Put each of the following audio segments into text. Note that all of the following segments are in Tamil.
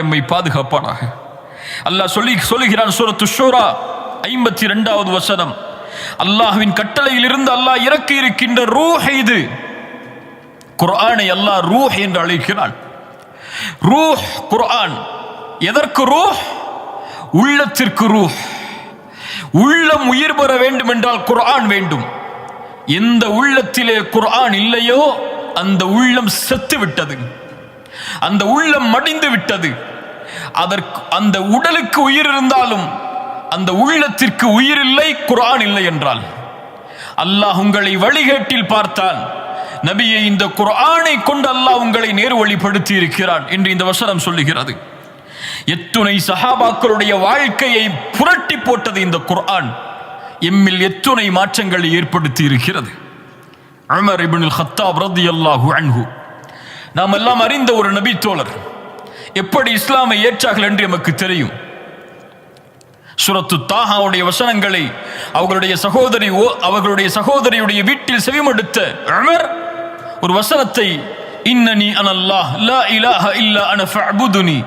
எம்மை பாதுகாப்பானாக. அல்லாஹ் சொல்லுகிறான் சூரத்து ஷூரா 52வது வசனம், அல்லாஹ்வின் கட்டளையில் இருந்து அல்லாஹ் இறக்கி இருக்கின்ற ரூஹ் இது. குர்ஆனை அல்லாஹ் ரூஹ் என்று அழைக்கிறான். ரூஹ் குர்ஆன். எதற்கு ரூஹ்? உள்ளத்திற்கு ரூஹ். உள்ளம் உயிர் பெற வேண்டும் என்றால் குர்ஆன் வேண்டும். எந்த உள்ளத்திலே குர்ஆன் இல்லையோ அந்த உள்ளம் செத்து விட்டது, அந்த உள்ளம் மடிந்து விட்டது. அந்த உடலுக்கு உயிர் இருந்தாலும் அந்த உள்ளத்திற்கு உயிர் இல்லை, குர்ஆன் இல்லை என்றால். அல்லாஹ் உங்களை வழிகேட்டில் பார்த்தான். நபியை இந்த குர்ஆனை கொண்டு அல்லாஹ் உங்களை நேர்வழிப்படுத்தி இருக்கிறான் என்று இந்த வசனம் சொல்லுகிறது. எத்துணை சஹாபாக்களுடைய வாழ்க்கையை புரட்டி போட்டது இந்த குர்ஆன். எம்மில் எத்துணை மாற்றங்களை ஏற்படுத்தி இருக்கிறது. உமர் இப்னுல் கத்தாப் ரலியல்லாஹு அன்ஹு, நாம் எல்லாம் அறிந்த ஒரு நபி தோழர், எப்படி இஸ்லாமை ஏற்றார்கள் என்று நமக்கு தெரியும். சூரத்து தாஹாவுடைய வசனங்களை அவர்களுடைய சகோதரியுடைய வீட்டில் செவிமடுத்த உமர் ஒரு வசனத்தை, இன்னனி அனல்லாஹ் லா இலாஹ இல்லா அன ஃபஅபுதுனி,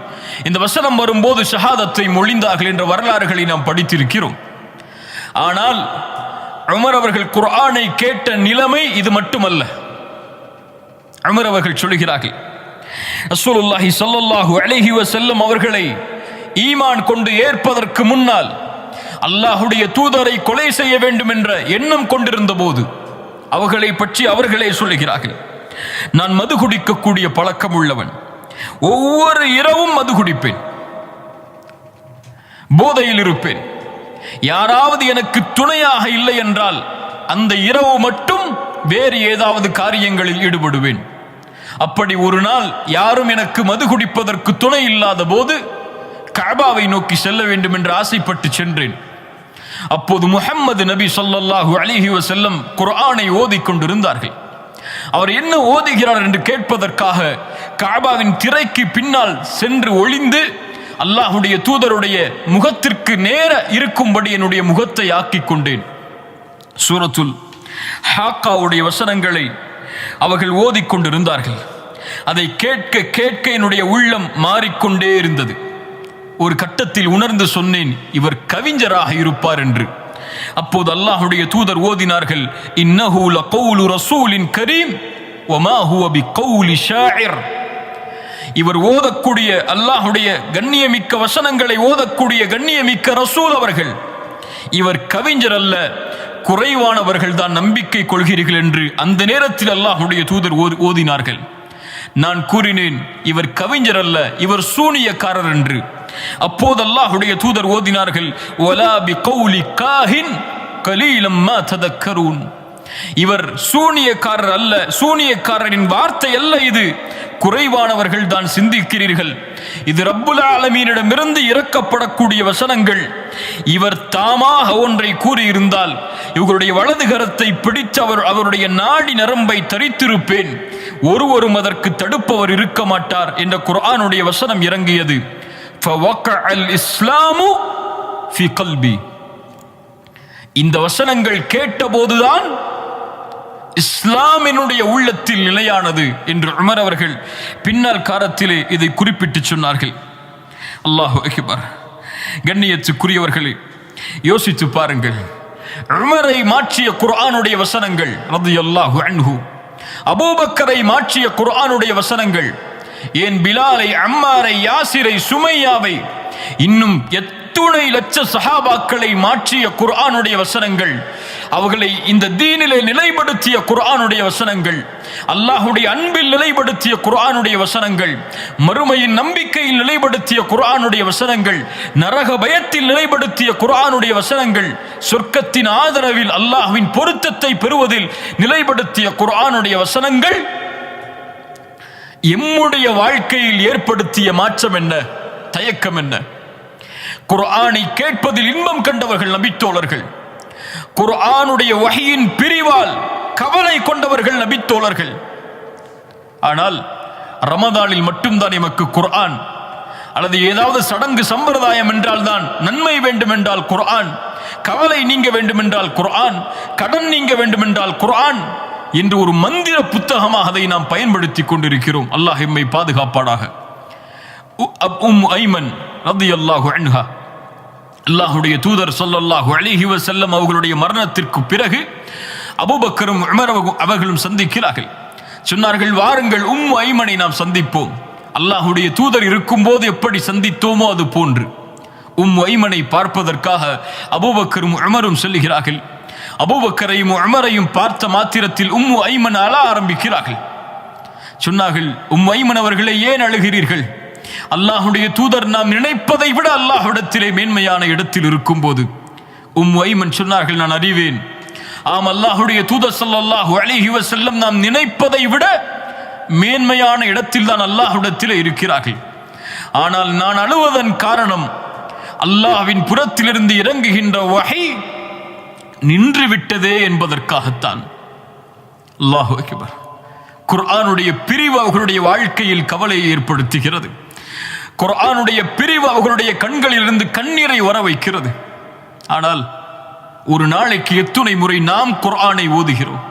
இந்த வசனம் வரும்போது ஷஹாதத்தை மொழிந்தார்கள் என்ற வரலாறுகளை நாம் படித்திருக்கிறோம். ஆனால் உமர் அவர்கள் குர்ஆனை கேட்ட நிலைமை இது மட்டுமல்ல. உமர் அவர்கள் சொல்கிறார்கள், ரசூலுல்லாஹி ஸல்லல்லாஹு அலைஹி வஸல்லம் அவர்களை ஈமான் கொண்டு ஏற்பதற்கு முன்னால் அல்லாஹ்வுடைய தூதரை கொலை செய்ய வேண்டும் என்ற எண்ணம் கொண்டிருந்த போது அவர்களை பற்றி அவர்களே சொல்கிறார்கள், நான் மது குடிக்கக்கூடிய பழக்கம் உள்ளவன், ஒவ்வொரு இரவும் மது குடிப்பேன், போதையில் இருப்பேன், யாராவது எனக்கு துணையாக இல்லை என்றால் அந்த இரவு மட்டும் வேறு ஏதாவது காரியங்களில் ஈடுபடுவேன். அப்படி ஒரு நாள் யாரும் எனக்கு மது குடிப்பதற்கு துணை இல்லாத போது கஅபாவை நோக்கி செல்ல வேண்டும் என்று ஆசைப்பட்டு சென்றேன். அப்போது முஹம்மது நபி ஸல்லல்லாஹு அலைஹி வஸல்லம் குர்ஆனை ஓதிக்கொண்டிருந்தார்கள். அவர் என்ன ஓதுகிறார் என்று கேட்பதற்காக கஅபாவின் திரைக்கு பின்னால் சென்று ஒளிந்து அல்லாஹ்வுடைய தூதருடைய முகத்திற்கு நேர இருக்கும்படி என்னுடைய முகத்தை ஆக்கிக் கொண்டேன். சூரத்துல் ஹாக்காவுடைய வசனங்களை அவர்கள் ஓதிக்கொண்டிருந்தார்கள். அதை கேட்க கேட்க என்னுடைய உள்ளம் மாறிக்கொண்டே இருந்தது. ஒரு கட்டத்தில் உணர்ந்து சொன்னேன், இவர் கவிஞராக இருப்பார் என்று. அப்போது அல்லாஹ்வுடைய தூதர் ஓதினார்கள், இன்னஹு லகௌலு ரசூலின் கரீம் வமா ஹுவ பிகௌலி ஷாஇர். இவர் ஓதக்கூடிய அல்லாஹ்வுடைய கண்ணியமிக்க வசனங்களை ஓதக்கூடிய கண்ணியமிக்க ரசூல் அவர்கள், இவர் கவிஞர் அல்ல, குறைவானவர்கள் தான் நம்பிக்கை கொள்கிறீர்கள் என்று அந்த நேரத்தில் அல்லாஹ்வுடைய தூதர் ஓதினார்கள். நான் கூறினேன், இவர் கவிஞர் அல்ல, இவர் சூனியக்காரர் என்று. அப்போது அல்லாஹ்வுடைய தூதர் ஓதினார்கள், வலா பிகௌலி காஹின் கலீலம் மா ததக்கரூன். இவர் சூனியக்காரர் அல்ல, சூனியக்காரரின் வார்த்தை அல்ல, இது குறைவானவர்கள் தான் சிந்திக்கிறீர்கள். இது ரப்புல் ஆலமீனிடமிருந்து இறக்கப்படக்கூடிய வசனங்கள். இவர் தாமாக ஒன்றை கூறியிருந்தால் இவர்களுடைய வலது கரத்தை பிடித்து அவருடைய நாடி நரம்பை தரித்திருப்பேன், ஒருவரும் அதற்கு தடுப்பவர் இருக்க மாட்டார் என்ற குர்ஆனுடைய வசனம் இறங்கியது. ஃபவக்கஅல் இஸ்லாமு ஃபி கல்பி. இந்த வசனங்கள் கேட்டபோதுதான் இஸ்லாம் என்னுடைய உள்ளத்தில் நிலையானது என்று உமர் அவர்கள் பின்னால் காலத்திலே இதை குறிப்பிட்டு சொன்னார்கள். அல்லாஹு அக்பர். கண்ணியத்துக்குரியவர்களே, யோசித்து பாருங்கள். உமரை மாற்றிய குர்ஆனுடைய வசனங்கள் ரலியல்லாஹு அன்ஹு, அபூபக்கரை மாற்றிய குர்ஆனுடைய வசனங்கள், ஏன் பிலாலை, அம்மாரை, யாசிரை, சுமையாவை, இன்னும் எத்துணை லட்ச சஹாபாக்களை மாற்றிய குர்ஆனுடைய வசனங்கள், அவர்களை இந்த தீனிலே நிலைப்படுத்திய குர்ஆனுடைய வசனங்கள், அல்லாஹ்வுடைய அன்பில் நிலைப்படுத்திய குர்ஆனுடைய வசனங்கள், மறுமையின் நம்பிக்கையில் நிலைப்படுத்திய குர்ஆனுடைய வசனங்கள், நரக பயத்தில் நிலைப்படுத்திய குர்ஆனுடைய வசனங்கள், சொர்க்கத்தின் ஆதரவில் அல்லாஹ்வின் பொருத்தத்தை பெறுவதில் நிலைப்படுத்திய குர்ஆனுடைய வசனங்கள் எம்முடைய வாழ்க்கையில் ஏற்படுத்திய மாற்றம் என்ன, தயக்கம் என்ன? குர்ஆனை கேட்பதில் இன்பம் கண்டவர்கள் நபித்தோழர்கள், குர்ஆனுடைய வஹீயின் பிரிவால் கவலை கொண்டவர்கள் நபித்தோழர்கள். ஆனால் ரமதானில் மட்டும்தான் எமக்கு குர்ஆன், அல்லது ஏதாவது சடங்கு சம்பிரதாயம் என்றால் தான் நன்மை வேண்டும் என்றால் குர்ஆன், கவலை நீங்க வேண்டும் என்றால் குர்ஆன், கடன் நீங்க வேண்டும் என்றால் குர்ஆன் என்று ஒரு மந்திர புத்தகமாக அதை நாம் பயன்படுத்தி கொண்டிருக்கிறோம். அல்லாஹ் எம்மை பாதுகாப்பானாக. ஐமன் ரலியல்லாஹு அன்ஹா, அல்லாஹ்வுடைய தூதர் ஸல்லல்லாஹு அலைஹி வஸல்லம் அவர்களுடைய மரணத்திற்கு பிறகு அபூபக்கரும் உமர் அவர்களும் சந்திக்கிறார்கள். சொன்னார்கள், வாருங்கள் ஐமனை நாம் சந்திப்போம். அல்லாஹ்வுடைய தூதர் இருக்கும்போது எப்படி சந்தித்தோமோ அது போன்று ஐமனை பார்ப்பதற்காக அபூபக்கரும் உமரும் செல்கிறார்கள். அபூபக்கரையும் உமரையும் பார்த்த மாத்திரத்தில் ஐமன் அழ ஆரம்பிக்கிறார்கள். சொன்னார்கள், ஐமன் அவர்களே, ஏன் அழுகிறீர்கள்? அல்லாஹ்வுடைய தூதர் நாம் நினைப்பதை விட அல்லாஹ்விடத்திலே மேன்மையான இடத்தில் இருக்கும் போது ஐமன் சொன்னார்கள், நான் அறிவேன். ஆம், அல்லாஹ்வுடைய தூதர் ஸல்லல்லாஹு அலைஹி வஸல்லம் நாம் நினைப்பதை விட மேன்மையான இடத்தில் தான் அல்லாஹ்விடத்திலே இருக்கிறார்கள். ஆனால் நான் அழுவதன் காரணம் அல்லாஹ்வின் புறத்திலிருந்து இறங்குகின்ற வஹி நின்று விட்டதே என்பதற்காகத்தான். அல்லாஹு அக்பர். குர்ஆனுடைய பிரிவு அவர்களுடைய வாழ்க்கையில் கவலையை ஏற்படுத்துகிறது. குர்ஆனுடைய பிரிவு அவர்களுடைய கண்களில் இருந்து கண்ணீரை வர வைக்கிறது. ஆனால் ஒரு நாளைக்கு எத்துணை முறை நாம் குர்ஆனை ஓதுகிறோம்?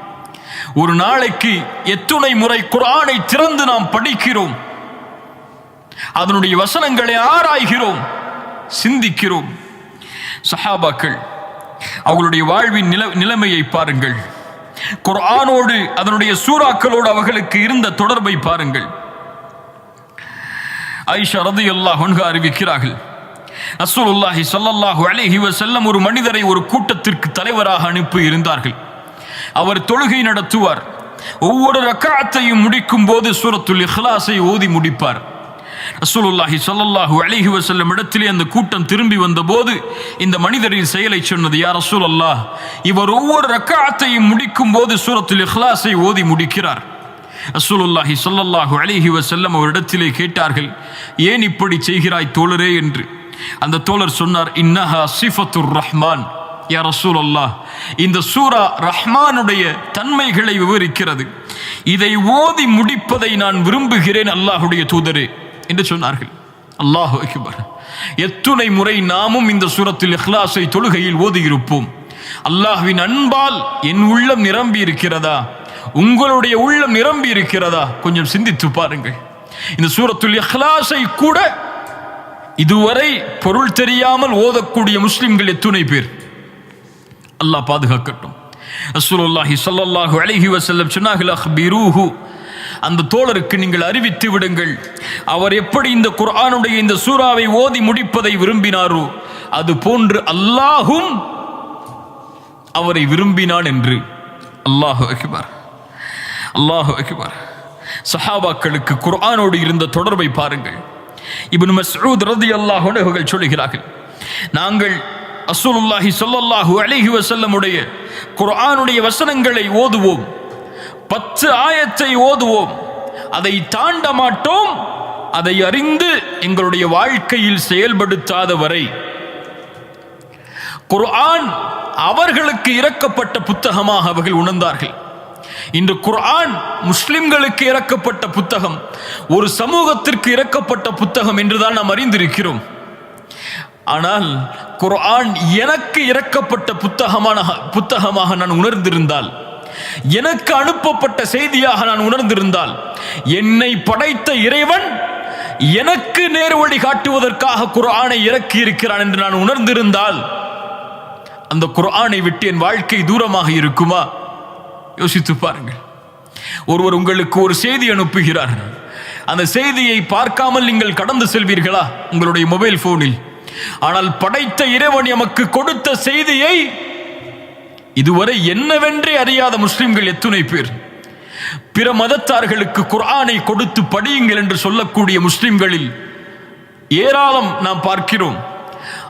ஒரு நாளைக்கு எத்துணை முறை குர்ஆனை திறந்து நாம் படிக்கிறோம்? அதனுடைய வசனங்களை ஆராய்கிறோம், சிந்திக்கிறோம். சஹாபாக்கள் அவர்களுடைய வாழ்வின் நிலைமையை பாருங்கள். குர்ஆனோடு அதனுடைய சூறாக்களோடு அவர்களுக்கு இருந்த தொடர்பை பாருங்கள். ஆயிஷா ரலியல்லாஹு அன்ஹா அறிவிக்கிறார்கள், ரசூலுல்லாஹி ஸல்லல்லாஹு அலைஹி வஸல்லம் ஒரு மனிதரை ஒரு கூட்டத்திற்கு தலைவராக அனுப்பி இருந்தார்கள். அவர் தொழுகை நடத்துவார். ஒவ்வொரு ரக்அத்தையும் முடிக்கும் போது சூரத்துல் இக்லாஸை ஓதி முடிப்பார். ரசூலுல்லாஹி ஸல்லல்லாஹு அலைஹி வஸல்லம் இடத்திலே அந்த கூட்டம் திரும்பி வந்தபோது இந்த மனிதரின் செயலை சொன்னது, யா ரசூலல்லாஹ், இவர் ஒவ்வொரு ரக்அத்தையும் முடிக்கும் போது சூரத்துல் இக்லாஸை ஓதி முடிக்கிறார். ரசூலுல்லாஹி ஸல்லல்லாஹு அலைஹி வஸல்லம் அவரிடத்திலே கேட்டார்கள், ஏன் இப்படி செய்கிறாய் தோழரே என்று. அந்த தோழர் சொன்னார், இன்னஹா சிஃபத்துர் ரஹ்மான். யா ரசூலல்லாஹ், இந்த சூரா ரஹ்மானுடைய தன்மைகளை விவரிக்கிறது. இதை ஓதி முடிப்பதை நான் விரும்புகிறேன் அல்லாஹ்வுடைய தூதரே என்று சொன்னார்கள். அல்லாஹு அக்பர். எத்துணை முறை நாமும் இந்த சூரத்துல் இக்லாஸை தொழுகையில் ஓதி இருப்போம். அல்லாஹ்வின் அன்பால் என் உள்ளம் நிரம்பி இருக்கிறதா? உங்களுடைய உள்ளம் நிரம்பி இருக்கிறதா? கொஞ்சம் சிந்தித்து பாருங்கள். இந்த சூரத்துல் இக்லாஸை கூட இதுவரை பொருள் தெரியாமல் ஓதக்கூடிய முஸ்லிம்கள் எத்துணை பேர்? அல்லாஹ் பாதுகாக்கட்டும். ரசூலுல்லாஹி ஸல்லல்லாஹு அலைஹி வஸல்லம் சொன்னார்கள், அக்பிரூஹு, அந்த தோழருக்கு நீங்கள் அறிவித்து விடுங்கள், அவர் எப்படி இந்த குர்ஆனுடைய இந்த சூறாவை ஓதி முடிப்பதை விரும்பினாரோ அது போன்று அல்லாஹும் அவரை விரும்பினான் என்று. அல்லாஹு அக்பர், அல்லாஹு அக்பர். சஹாபாக்களுக்கு குர்ஆனோடு இருந்த தொடர்பை பாருங்கள். இப்னு மஸ்ஊத் ரலியல்லாஹு அன்ஹு அவர்கள் சொல்கிறார்கள், நாங்கள் ரசூலுல்லாஹி ஸல்லல்லாஹு அலைஹி வஸல்லம் உடைய குர்ஆனுடைய வசனங்களை ஓதுவோம், 10 ஆயத்தை ஓதுவோம், அதை தாண்ட மாட்டோம். அதை அறிந்து எங்களுடைய வாழ்க்கையில் செயல்படுத்தாத வரை குர்ஆன் அவர்களுக்கு இறக்கப்பட்ட புத்தகமாக அவர்கள் உணர்ந்தார்கள். இன்று குர்ஆன் முஸ்லிம்களுக்கு இறக்கப்பட்ட புத்தகம், ஒரு சமூகத்திற்கு இறக்கப்பட்ட புத்தகம் என்றுதான் நாம் அறிந்திருக்கிறோம். ஆனால் குர்ஆன் எனக்கு இறக்கப்பட்ட புத்தகமாக நான் உணர்ந்திருந்தால், எனக்கு அனுப்பப்பட்ட செய்தியாக நான் உணர்ந்திருந்தால், என்னை படைத்த இறைவன் எனக்கு நேர்வழி காட்டுவதற்காக குர்ஆனை இறக்கி இருக்கிறான் என்று நான் உணர்ந்திருந்தால், அந்த குர்ஆனை விட்டு என் வாழ்க்கை தூரமாக இருக்குமா? யோசித்து பாருங்கள். ஒருவர் உங்களுக்கு ஒரு செய்தி அனுப்புகிறார். அந்த செய்தியை பார்க்காமல் நீங்கள் கடந்து செல்வீர்களா உங்களுடைய மொபைல் போனில்? ஆனால் படைத்த இறைவன் எமக்கு கொடுத்த செய்தியை இதுவரை என்னவென்றே அறியாத முஸ்லிம்கள் எத்துணை பேர்? பிற மதத்தார்களுக்கு குர்ஆனை கொடுத்து படியுங்கள் என்று சொல்லக்கூடிய முஸ்லிம்களில் ஏராளம் நாம் பார்க்கிறோம்.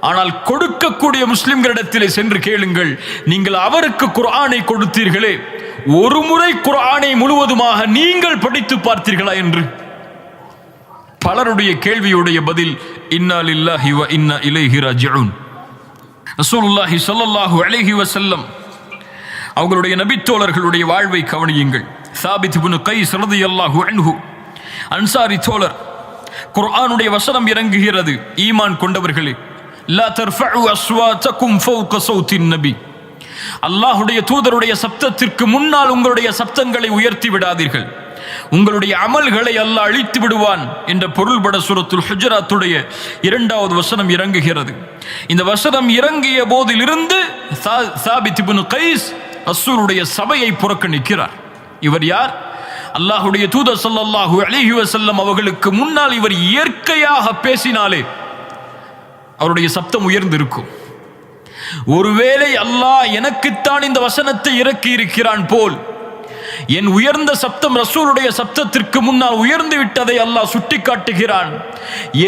ஆனால் கொடுக்கக்கூடிய முஸ்லிம்களிடத்திலே சென்று கேளுங்கள், நீங்கள் அவருக்கு குர்ஆனை கொடுத்தீர்களே, ஒரு முறை குர்ஆனை முழுவதுமாக நீங்கள் படித்து பார்த்தீர்களா என்று? பலருடைய கேள்வியுடைய பதில் இன்னா லில்லாஹி வ இன்னா இலைஹி ராஜிஊன். ரசூலுல்லாஹி ஸல்லல்லாஹு அலைஹி வஸல்லம் அவர்களுடைய நபித்தோழர்களுடைய வாழ்வை கவனியுங்கள். சாபித் இப்னு கைஸ் ரலியல்லாஹு அன்ஹு, அன்சாரி தோழர். குர்ஆனுடைய வசனம் இறங்குகிறது, ஈமான் கொண்டவர்களே, லா தர்ஃபஉ அஸ்வாதகும் ஃபௌக ஸௌத்தின் நபி, அல்லாஹ்வுடைய தூதருடைய சப்தத்திற்கு முன்னால் உங்களுடைய சப்தங்களை உயர்த்தி விடாதீர்கள். உங்களுடைய அமல்களை அல்லாஹ் அழித்து விடுவான் என்ற பொருள்பட சூரத்துல் ஹுஜராத்துடைய 2வது வசனம் இறங்குகிறது. இந்த வசனம் இறங்கிய போதிலிருந்து சாபித் இப்னு கைஸ் ரசூலுடைய சபையை புறக்கணிக்கிறார். இவர் யார்? அல்லாஹ்வுடைய தூதர் ஸல்லல்லாஹு அலைஹி வஸல்லம் அவர்களுக்கு முன்னால் இவர் இயற்கையாக பேசினாலே அவருடைய சப்தம் உயர்ந்திருக்கும். ஒருவேளை அல்லாஹ் எனக்குத்தான் இந்த வசனத்தை இறக்கி இருக்கிறான் போல் என் உயர்ந்த சப்தம் ரசூலுடைய சப்தத்திற்கு முன்னால் உயர்ந்து விட்டதை அல்லாஹ் சுட்டிக்காட்டுகிறான்,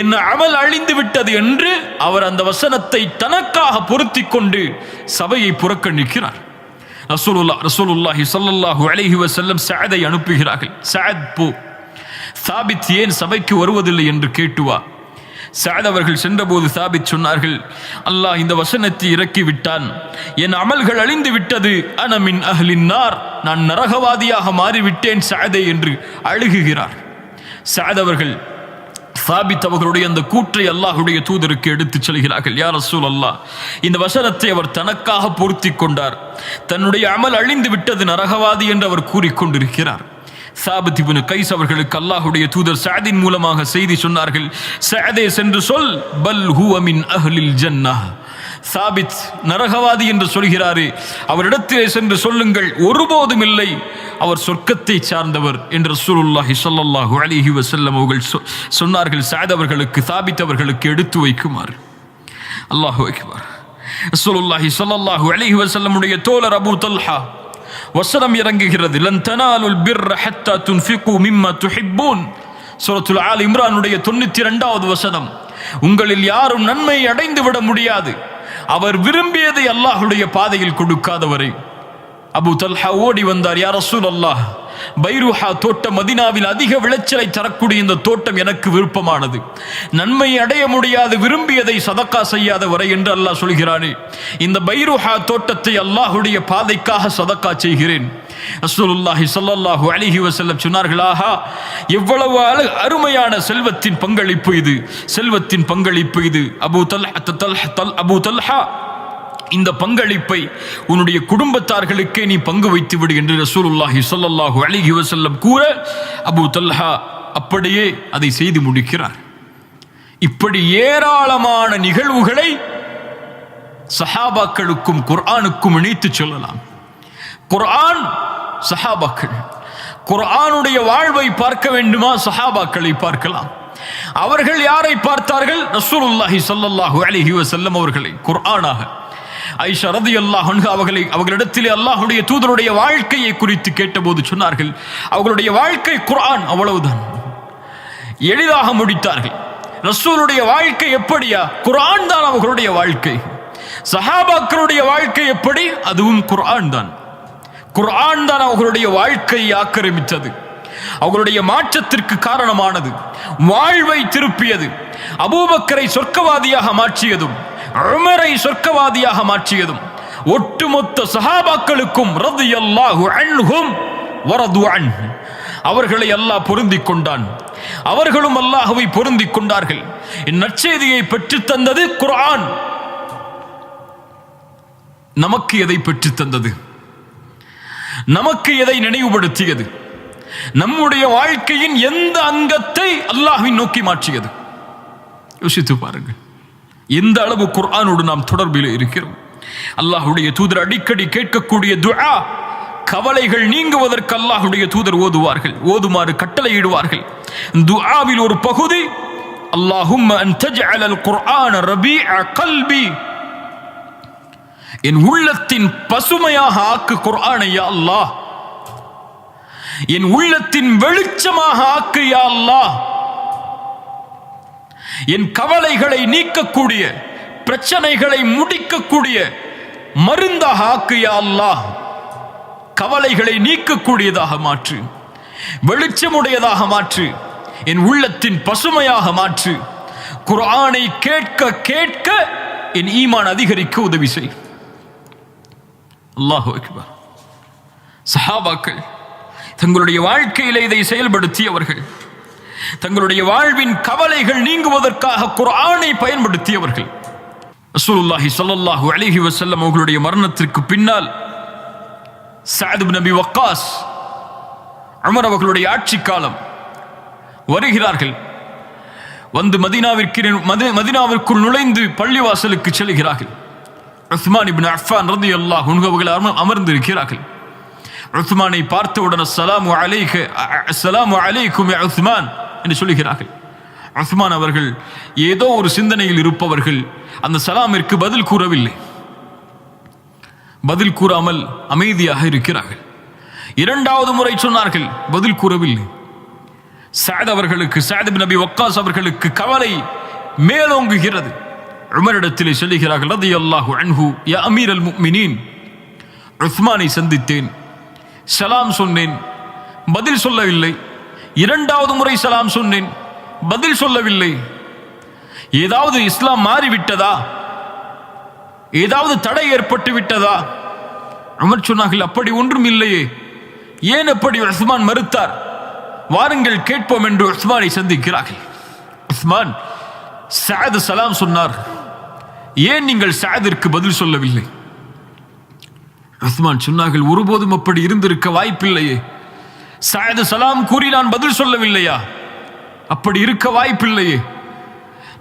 என் அமல் அழிந்து விட்டது என்று அவர் அந்த வசனத்தை தனக்காக பொருத்தி கொண்டு சபையை புறக்கணிக்கிறார். ரசூலுல்லாஹி ஸல்லல்லாஹு அலைஹி வஸல்லம் சஅதை அனுப்புகிறார்கள். சஅத் போ, சாபித் ஏன் சபைக்கு வருவதில்லை என்று கேட்டுவா. சஅத் அவர்கள் சென்றபோது சாபித் சொன்னார்கள், அல்லாஹ் இந்த வசனத்தை இறக்கி விட்டான், என் அமல்கள் அழிந்து விட்டது, அன மின் அஹ்லின் நார், நான் நரகவாதியாக மாறிவிட்டேன் சஅதே என்று அழுகுகிறார். சஅத் அவர்கள் சாபித் அவர்களுடைய அந்த கூற்றை அல்லாஹ்வுடைய தூதருக்கு எடுத்துச் செல்கிறார்கள். யா ரசூலல்லாஹ், இந்த வசனத்தை அவர் தனக்காக பொருத்தி கொண்டார், தன்னுடைய அமல் அழிந்து விட்டது, நரகவாதி என்று அவர் கூறிக்கொண்டிருக்கிறார். சாபித் இப்னு கைஸ் அவர்களுக்கு அல்லாஹ்வுடைய தூதர் சஅதின் மூலமாக செய்தி சொன்னார்கள், சஅதே சென்று சொல், பல் ஹுவ மின் அஹ்லில் ஜன்னஹ், சாபித் நரகவாதி என்று சொல்கிறாரே, அவரிடத்திலே சென்று சொல்லுங்கள், ஒருபோதும் இல்லை, அவர் சொர்க்கத்தை சார்ந்தவர் என்று ரசூலுல்லாஹி ஸல்லல்லாஹு அலைஹி வஸல்லம் அவர்கள் சொன்னார்கள். சஅத் அவர்களுக்கு, சாபித் அவர்களுக்கு எடுத்து வைக்குமாறு. அல்லாஹு அக்பர். ரசூலுல்லாஹி ஸல்லல்லாஹு அலைஹி வஸல்லமுடைய தோழர் அபூ தல்ஹா வசனம் இறங்குகிறது, லன் தனாலுல் பிர்ர ஹத்தா துன்ஃபிகு மிம்மா துஹிப்பூன். சூரத்துல் ஆல் இம்ரானுடைய 92வது வசனம், உங்களில் யாரும் நன்மை அடைந்து விட முடியாது அவர் விரும்பியதை அல்லாஹ்வுடைய பாதையில் கொடுக்காதவரை. அபூ தல்ஹா ஓடி வந்தார், யா ரசூலல்லாஹ், பைருஹா தோட்டம் மதீனாவில் அதிக விளைச்சலை தரக்கூடிய இந்த தோட்டம் எனக்கு விருப்பமானது, நன்மை அடைய முடியாது விரும்பியதை சதக்கா செய்யாத வரை என்று அல்லாஹ் சொல்கிறானே, இந்த பைருஹா தோட்டத்தை அல்லாஹ்வுடைய பாதைக்காக சதக்கா செய்கிறேன். ரசூலுல்லாஹி ஸல்லல்லாஹு அலைஹி வஸல்லம் சொன்னார்கள், ஆஹா, எவ்வளவு அருமையான செல்வத்தின் பங்களிப்பு இது, செல்வத்தின் பங்களிப்பு இது. அபூ தல்ஹா, இந்த பங்களிப்பை உன்னுடைய குடும்பத்தார்களுக்கே நீ பங்கு வைத்து விடு என்று ரசூலுல்லாஹி ஸல்லல்லாஹு அலைஹி வஸல்லம் கூற, அபூ தல்ஹா அப்படியே அதை செய்து முடிக்கிறார். இப்படி ஏராளமான நிகழ்வுகளை சஹாபாக்களுக்கும் குர்ஆனுக்கும் இணைத்து சொல்லலாம். குர்ஆன், சஹாபாக்கள். குர்ஆனுடைய வாழ்வை பார்க்க வேண்டுமா? சஹாபாக்களை பார்க்கலாம். அவர்கள் யாரை பார்த்தார்கள்? ரசூலுல்லாஹி ஸல்லல்லாஹு அலைஹி வஸல்லம் அவர்களை குர்ஆனாக. ஆயிஷா ரலியல்லாஹு அன்ஹா அவர்களிடத்திலே அல்லாஹ்வுடைய தூதருடைய வாழ்க்கையை குறித்து கேட்டபோது சொன்னார்கள், அவர்களுடைய வாழ்க்கை குர்ஆன், அவ்வளவுதான். எளிதாக முடித்தார்கள். ரசூலுடைய வாழ்க்கை எப்படியா? குர்ஆன் தான் அவர்களுடைய வாழ்க்கை. சஹாபாக்களுடைய வாழ்க்கை எப்படி? அதுவும் குர்ஆன் தான். குர்ஆன் தான் அவர்களுடைய வாழ்க்கையை ஆக்கிரமித்தது, அவர்களுடைய மாற்றத்திற்கு காரணமானது, வாழ்வை திருப்பியது. அபூபக்கரை சொர்க்கவாதியாக மாற்றியதும், உமரை சொர்க்கவாதியாக மாற்றியதும், ஒட்டுமொத்த சஹாபாக்களுக்கும் ரலியல்லாஹு அன்ஹும் வரது அன்ஹு, அவர்களை அல்லாஹ் பொருந்திக் கொண்டான், அவர்களும் அல்லாஹ்வை பொருந்திக் கொண்டார்கள். நற்செய்தியை பெற்றுத் தந்தது குர்ஆன். நமக்கு எதை பெற்றுத் தந்தது? நமக்கு எதை நினைவுபடுத்தியது? நம்முடைய வாழ்க்கையின் எந்த அங்கத்தை அல்லாஹ்வின் நோக்கி மாற்றியது? யோசித்து பாருங்கள். எந்த அளவு குர்ஆனோடு நாம் தொடர்பில் இருக்கிறோம். அல்லாஹ்வுடைய தூதர் அடிக்கடி கேட்கக்கூடிய துஆ, கவலைகள் நீங்குவதற்கு அல்லாஹ்வுடைய தூதர் ஓதுமாறு கட்டளையிடுவார்கள். துஆவில் ஒரு பகுதி, அல்லாஹும்ம அன் தஜ்அலல் குர்ஆன ரபீஅ கல்பி, என் உள்ளத்தின் பசுமையாக ஆக்கு குர்ஆனை யா அல்லாஹ், என் உள்ளத்தின் வெளிச்சமாக ஆக்கு யா அல்லாஹ், என் கவலைகளை நீக்கக்கூடிய, பிரச்சனைகளை முடிக்கக்கூடிய மருந்தாக ஆக்கு யா அல்லாஹ், கவலைகளை நீக்கக்கூடியதாக மாற்று, வெளிச்சமுடையதாக மாற்று, என் உள்ளத்தின் பசுமையாக மாற்று. குர்ஆனை கேட்க கேட்க என் ஈமான் அதிகரிக்க உதவி செய். அல்லாஹு அக்பர். சஹாபாக்கள் தங்களுடைய வாழ்க்கையிலே இதை செயல்படுத்தியவர்கள். தங்களுடைய வாழ்வின் கவலைகள் நீங்குவதற்காக குர்ஆனை பயன்படுத்தியவர்கள். ரசூலுல்லாஹி ஸல்லல்லாஹு அலைஹி வஸல்லம் அவர்களுடைய மரணத்திற்கு பின்னால் சஅத் இப்னு அபி வக்காஸ் உமர் அவர்களுடைய ஆட்சி காலம். வருகிறார்கள், வந்து மதீனாவிற்குள் நுழைந்து பள்ளிவாசலுக்கு செல்கிறார்கள். உஸ்மான் இப்னு அஃபான் ரலியல்லாஹு அன்ஹு அவர்கள் அமர்ந்திருக்கிறார்கள். உஸ்மானை பார்த்தவுடன் அஸ்ஸலாமு அலைக்கும் யா உஸ்மான் என்று சொல்கிறார்கள். உஸ்மான் அவர்கள் ஏதோ ஒரு சிந்தனையில் இருப்பவர்கள் அந்த சலாமிற்கு பதில் கூறவில்லை. பதில் கூறாமல் அமைதியாக இருக்கிறார்கள். இரண்டாவது முறை சொன்னார்கள், பதில் கூறவில்லை. சஅத் இப்னு அபி வக்காஸ் அவர்களுக்கு கவலை மேலோங்குகிறது. உமரிடத்திலே சொல்லுகிறார்கள், ரலியல்லாஹு அன்ஹு, யா அமீரல் முஃமினீன், உஸ்மானை சந்தித்தேன், சலாம் சொன்னேன், பதில் சொல்லவில்லை. இரண்டாவது முறை சலாம் சொன்னேன், பதில் சொல்லவில்லை. ஏதாவது இஸ்லாம் மாறிவிட்டதா? ஏதாவது தடை ஏற்பட்டு விட்டதா? உமர் சொன்னார்கள், அப்படி ஒன்றும் இல்லையே. ஏன் அப்படி உஸ்மான் மறுத்தார்? வாருங்கள் கேட்போம் என்று உஸ்மானை சந்திக்கிறார்கள். உஸ்மான், சஅத் சலாம் சொன்னார், ஏன் நீங்கள் சஅதிற்கு பதில் சொல்லவில்லை? உஸ்மான் சொன்னார்கள், ஒருபோதும் அப்படி இருந்திருக்க வாய்ப்பில்லையே. சஅத் சலாம் கூறி நான் பதில் சொல்லவில்லையா? அப்படி இருக்க வாய்ப்பில்லையே.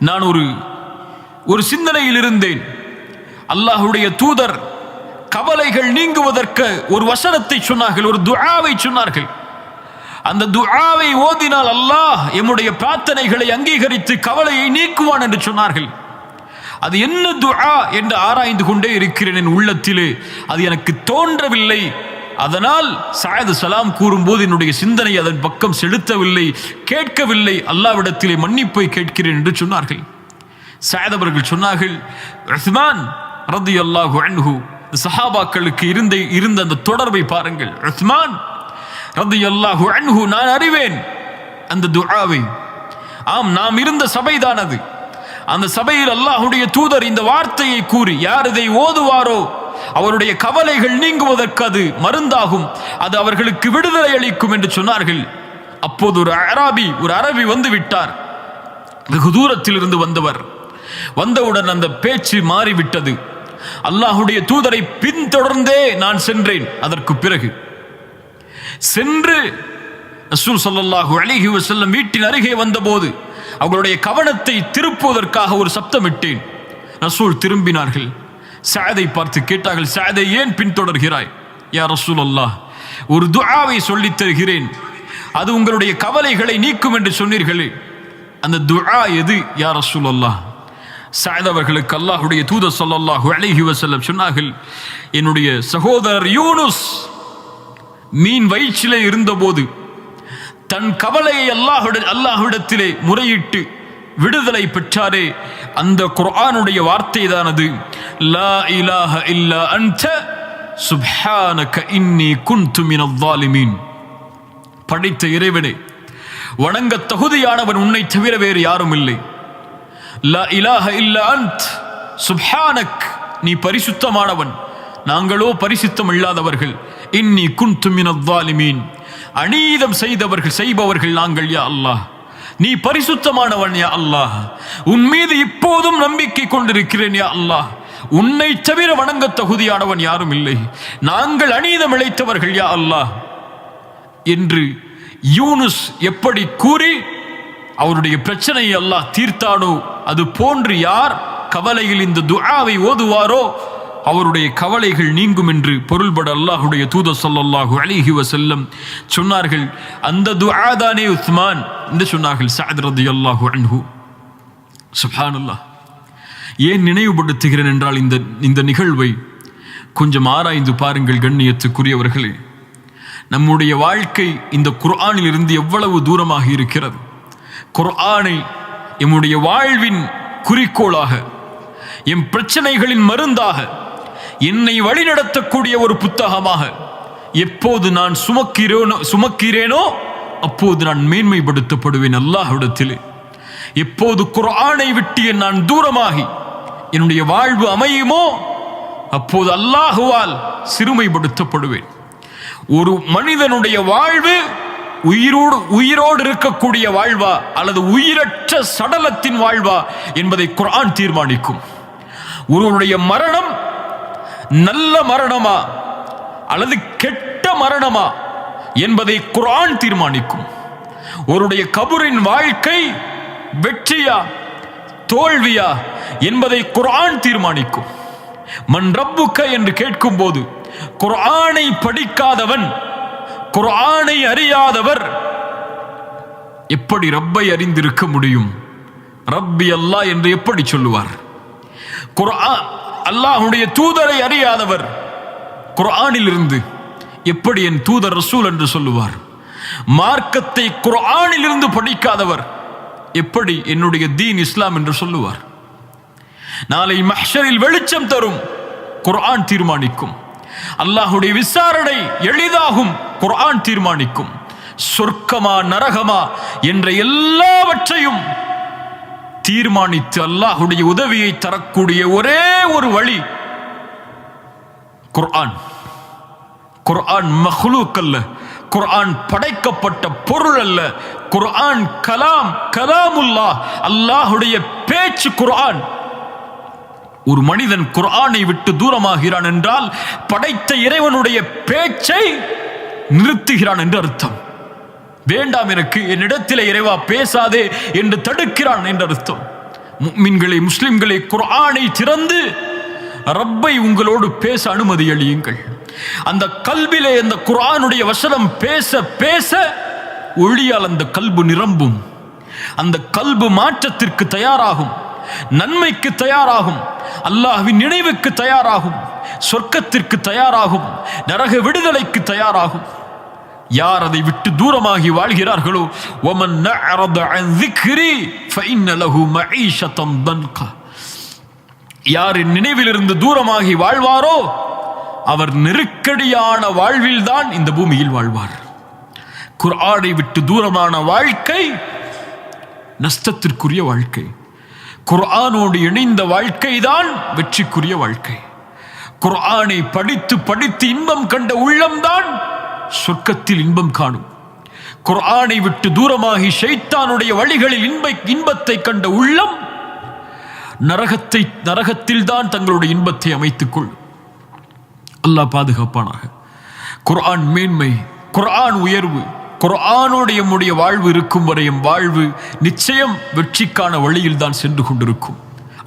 நான் ஒரு சிந்தனையில் இருந்தேன். அல்லாஹ்வுடைய தூதர் கவலைகள் நீங்குவதற்கு ஒரு வசனத்தை சொன்னார்கள், ஒரு துஆவை சொன்னார்கள். அந்த துஆவை ஓதினால் அல்லாஹ் எம்முடைய பிரார்த்தனைகளை அங்கீகரித்து கவலையை நீக்குவான் என்று சொன்னார்கள். அது என்ன துஆ என்று ஆராய்ந்து கொண்டே இருக்கிறேன் என் உள்ளத்திலே. அது எனக்கு தோன்றவில்லை. அதனால் சஅத் சலாம் கூறும்போது என்னுடைய சிந்தனை அதன் பக்கம் செலுத்தவில்லை, கேட்கவில்லை. அல்லாஹ்விடத்திலே மன்னிப்பை கேட்கிறேன் என்று சொன்னார்கள். சஅத் அவர்கள் சொன்னார்கள், உஸ்மான் ரலியல்லாஹு அன்ஹு, சஹாபாக்களுக்கு இருந்த அந்த தொடர்பை பாருங்கள். உஸ்மான் ரலியல்லாஹு அன்ஹு, நான் அறிவேன் அந்த துஆவை. ஆம், நாம் இருந்த சபைதான் அது. அந்த சபையில் அல்லாஹ்வுடைய தூதர் இந்த வார்த்தையை கூறி, யார் இதை ஓதுவாரோ அவருடைய கவலைகள் நீங்குவதற்கு அது மருந்தாகும், அது அவர்களுக்கு விடுதலை அளிக்கும் என்று சொன்னார்கள். அப்போது ஒரு அரபி வந்து விட்டார். வெகு தூரத்தில் இருந்து வந்தவுடன் அந்த பேச்சு மாறிவிட்டது. அல்லாஹ்வுடைய தூதரை பின்தொடர்ந்தே நான் சென்றேன். அதற்கு பிறகு சென்று ரசூல் ஸல்லல்லாஹு அலைஹி வஸல்லம் வீட்டின் அருகே வந்தபோது அவர்களுடைய கவனத்தை திருப்புவதற்காக ஒரு சப்தமிட்டேன். ரசூல் திரும்பினார்கள். சஅதை பார்த்து கேட்டார்கள், சஅதை ஏன் பின்தொடர்கிறாய்? யா ரசூலல்லாஹ், ஒரு துஆவை சொல்லித் தருகிறேன், அது உங்களுடைய கவலைகளை நீக்கும் என்று சொன்னீர்களே, அந்த துஆ எது யா ரசூலல்லாஹ்? சஅத் அவர்களுக்கு அல்லாஹ்வுடைய தூதர் ஸல்லல்லாஹு அலைஹி வஸல்லம் சொன்னார்கள், என்னுடைய சகோதரர் யூனுஸ் மீன் வயிற்றிலே இருந்தபோது தன் கவலையை அல்லாஹ்விடத்திலே முறையிட்டு விடுதலை பெற்றாரே, அந்த குர்ஆனுடைய வார்த்தை தான் அது. லா இலாஹ இல்லா அன்த சுப்ஹானக இன்னி குன்து மினல் ஸாலிமீன். படைத்த இறைவனே, வணங்க தகுதியானவன் உன்னை தவிர வேறு யாரும் இல்லை. லா இலாஹ இல்லா அன்த் சுப்ஹானக், நீ பரிசுத்தமானவன், நாங்களோ பரிசுத்தம் இல்லாதவர்கள். இன்னி குன்து மினல் ஸாலிமீன், அநீதம் செய்பவர்கள் நாங்கள் யா அல்லாஹ், நீ பரிசுத்தமானவன் யா அல்லாஹ், உன் மீது இப்போதும் நம்பிக்கை கொண்டிருக்கிறேன் யா அல்லாஹ், உன்னை தவிர வணங்க தகுதியானவன் யாரும் இல்லை, நாங்கள் அநீதம் இழைத்தவர்கள் யா அல்லாஹ் என்று யூனுஸ் எப்படி கூறி அவருடைய பிரச்சனையை அல்லாஹ் தீர்த்தானோ, அது போன்று யார் கவலையில் இந்த துஆவை ஓதுவாரோ அவருடைய கவலைகள் நீங்கும் என்று பொருள்பட அல்லாஹ்வுடைய தூதர் ஸல்லல்லாஹு அலைஹி வஸல்லம் சொன்னார்கள். அந்த துஆ தானே உஸ்மான் என்று சொன்னார்கள் சஅத் ரலியல்லாஹு அன்ஹு. சுப்ஹானல்லாஹ். ஏன் நினைவுபடுத்துகிறேன் என்றால், இந்த நிகழ்வை கொஞ்சம் ஆராய்ந்து பாருங்கள் கண்ணியத்துக்குரியவர்களே. நம்முடைய வாழ்க்கை இந்த குர்ஆனில் இருந்து எவ்வளவு தூரமாக இருக்கிறது. குர்ஆனை எம்முடைய வாழ்வின் குறிக்கோளாக, எம் பிரச்சனைகளின் மருந்தாக, என்னை வழிநடத்தக்கூடிய ஒரு புத்தகமாக எப்போது நான் சுமக்கிறேனோ அப்போது நான் மேன்மைப்படுத்தப்படுவேன் அல்லாஹ்விடத்திலே. எப்போது குர்ஆனை விட்டு நான் தூரமாகி என்னுடைய வாழ்வு அமையுமோ அப்போது அல்லாஹுவால் சிறுமைப்படுத்தப்படுவேன். ஒரு மனிதனுடைய வாழ்வு உயிரோடு இருக்கக்கூடிய வாழ்வா அல்லது உயிரற்ற சடலத்தின் வாழ்வா என்பதை குர்ஆன் தீர்மானிக்கும். ஒருவனுடைய மரணம் நல்ல மரணமா அல்லது கெட்ட மரணமா என்பதை குர்ஆன் தீர்மானிக்கும். ஒருடைய கபரின் வாழ்க்கை வெற்றியா தோல்வியா என்பதை குர்ஆன் தீர்மானிக்கும். மன் ரப்புக்க என்று கேட்கும் போது குர்ஆனை படிக்காதவன், குர்ஆனை அறியாதவர் எப்படி ரப்பை அறிந்திருக்க முடியும்? ரப்பி அல்லாஹ் என்று எப்படி சொல்லுவார்? குர்ஆன் அல்லாஹ்வுடைய தூதரை அறியாதவர் குர்ஆனில் இருந்து எப்படி என் தூதர் ரசூல் என்று சொல்லுவார்? மார்க்கத்தை குர்ஆனில் இருந்து படிக்காதவர் எப்படி என்னுடைய தீன் இஸ்லாம் என்று சொல்லுவார்? நாளை மஹ்ஷரில் வெளிச்சம் தரும் குர்ஆன் தீர்மானிக்கும். அல்லாஹ்வுடைய விசாரணை எளிதாகும் குர்ஆன் தீர்மானிக்கும். சொர்க்கமா நரகமா என்ற எல்லாவற்றையும் தீர்மானித்து அல்லாஹ்வுடைய உதவியை தரக்கூடிய ஒரே ஒரு வழி குர்ஆன். குர்ஆன் மக்லூக் அல்ல, குர்ஆன் படைக்கப்பட்ட பொருள் அல்ல. குர்ஆன் கலாமுல்லாஹ், அல்லாஹ்வுடைய பேச்சு குர்ஆன். ஒரு மனிதன் குர்ஆனை விட்டு தூரமாகிறான் என்றால் படைத்த இறைவனுடைய பேச்சை நிறுத்துகிறான் என்று அர்த்தம். வேண்டாம் எனக்கு, என்னிடத்திலே இறைவா பேசாதே என்று தடுக்கிறான் என்று அர்த்தம். முஃமின்களே, முஸ்லிம்களே, குர்ஆனை திறந்து ரப்பை உங்களோடு பேச அனுமதி அளியுங்கள். அந்த கல்விலே அந்த குர்ஆனுடைய வசனம் பேச பேச ஒளியால் அந்த கல்பு நிரம்பும். அந்த கல்பு மாற்றத்திற்கு தயாராகும், நன்மைக்கு தயாராகும், அல்லாஹ்வின் நினைவுக்கு தயாராகும், சொர்க்கத்திற்கு தயாராகும், நரக விடுதலைக்கு தயாராகும். யார் அதை விட்டு தூரமாகி வாழ்கிறார்களோ, وَمَنْ أَعْرَضَ عَنْ ذِكْرِي فَإِنَّ لَهُ مَعِيشَةً ضَنْكًا. யார் நினைவிலிருந்து தூரமாகி வாழ்வாரோ அவர் நெருக்கடியான வாழ்வில்தான் இந்த பூமியில் வாழ்வார். குர்ஆனை விட்டு தூரமான வாழ்க்கை நஷ்டத்திற்குரிய வாழ்க்கை. குர்ஆனோடு இணைந்த வாழ்க்கை தான் வெற்றிக்குரிய வாழ்க்கை. குர்ஆனை படித்து படித்து இன்பம் கண்ட உள்ளம்தான் சொர்க்கத்தில் இன்பம் காணும். குர்ஆனை விட்டு தூரமாகி ஷைத்தானுடைய வழிகளில் இன்பத்தை கண்ட உள்ளம் நரகத்தில் தான் தங்களுடைய இன்பத்தை அமைத்துக் கொள்ளும். அல்லாஹ் பாதுகாப்பானாக. குர்ஆன் மேன்மை, குர்ஆன் உயர்வு. குர்ஆனோடு நம்முடைய வாழ்வு இருக்கும் வரை வாழ்வு நிச்சயம் வெற்றிக்கான வழியில் தான் சென்று கொண்டிருக்கும்.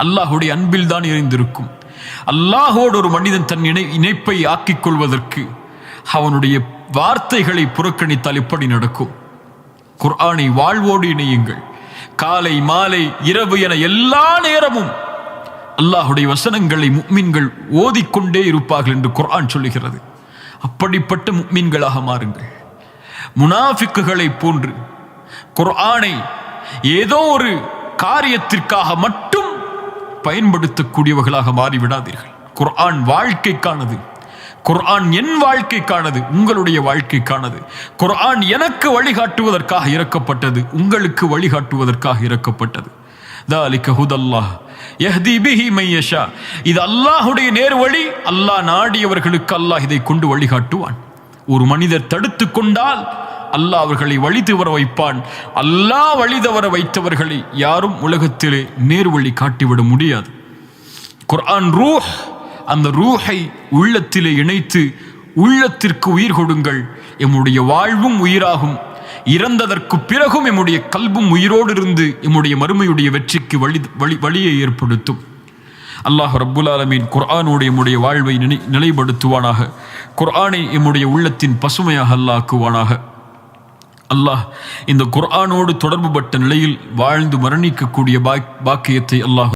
அல்லாஹ்வுடைய அன்பில் தான் இணைந்திருக்கும். அல்லாஹோடு ஒரு மனிதன் தன் இணைப்பை ஆக்கிக் கொள்வதற்கு அவனுடைய வார்த்தைகளை புறக்கணித்தால் எப்படி நடக்கும்? குர்ஆனை வாழ்வோடு இணையுங்கள். காலை மாலை இரவு என எல்லா நேரமும் அல்லாஹ்வுடைய வசனங்களை முஃமின்கள் ஓதிக்கொண்டே இருப்பார்கள் என்று குர்ஆன் சொல்லுகிறது. அப்படிப்பட்ட முஃமின்களாக மாறுங்கள். முனாஃபிக்குகளை போன்று குர்ஆனை ஏதோ ஒரு காரியத்திற்காக மட்டும் பயன்படுத்தக்கூடியவர்களாக மாறிவிடாதீர்கள். குர்ஆன் வாழ்க்கைக்கானது. குர்ஆன் என் வாழ்க்கைக்கானது, உங்களுடைய வாழ்க்கைக்கானது. குர்ஆன் எனக்கு வழிகாட்டுவதற்காக இறக்கப்பட்டது, உங்களுக்கு வழிகாட்டுவதற்காக இறக்கப்பட்டது. ذَلِكَ هُدَى اللَّهِ يَهْدِي بِهِ مَن يَشَاءُ. இது அல்லாஹ்வுடைய நேர்வழி. அல்லாஹ் நாடியவர்களுக்கு அல்லாஹ் இதை கொண்டு வழிகாட்டுவான். ஒரு மனிதர் தடுத்து கொண்டால் அல்லாஹ் அவர்களை வழி தவற வைப்பான். அல்லாஹ் வழி தவற வைத்தவர்களை யாரும் உலகத்திலே நேர்வழி காட்டிவிட முடியாது. குர்ஆன் ரூஹ். அந்த ரூஹை உள்ளத்திலே இணைத்து உள்ளத்திற்கு உயிர் கொடுங்கள். எம்முடைய வாழ்வும் உயிராகும். இறந்ததற்கு பிறகும் எம்முடைய கல்பும் உயிரோடு இருந்து எம்முடைய மறுமையுடைய வெற்றிக்கு வழியை ஏற்படுத்தும். அல்லாஹ் ரப்புல் ஆலமீன் குர்ஆனோடு எம்முடைய வாழ்வை நிலைப்படுத்துவானாக. குர்ஆனை எம்முடைய உள்ளத்தின் பசுமையாக அல்லாக்குவானாக. அல்லாஹ் இந்த குர்ஆனோடு தொடர்புபட்ட நிலையில் வாழ்ந்து மரணிக்கக்கூடிய பாக்கியத்தை அல்லாஹ்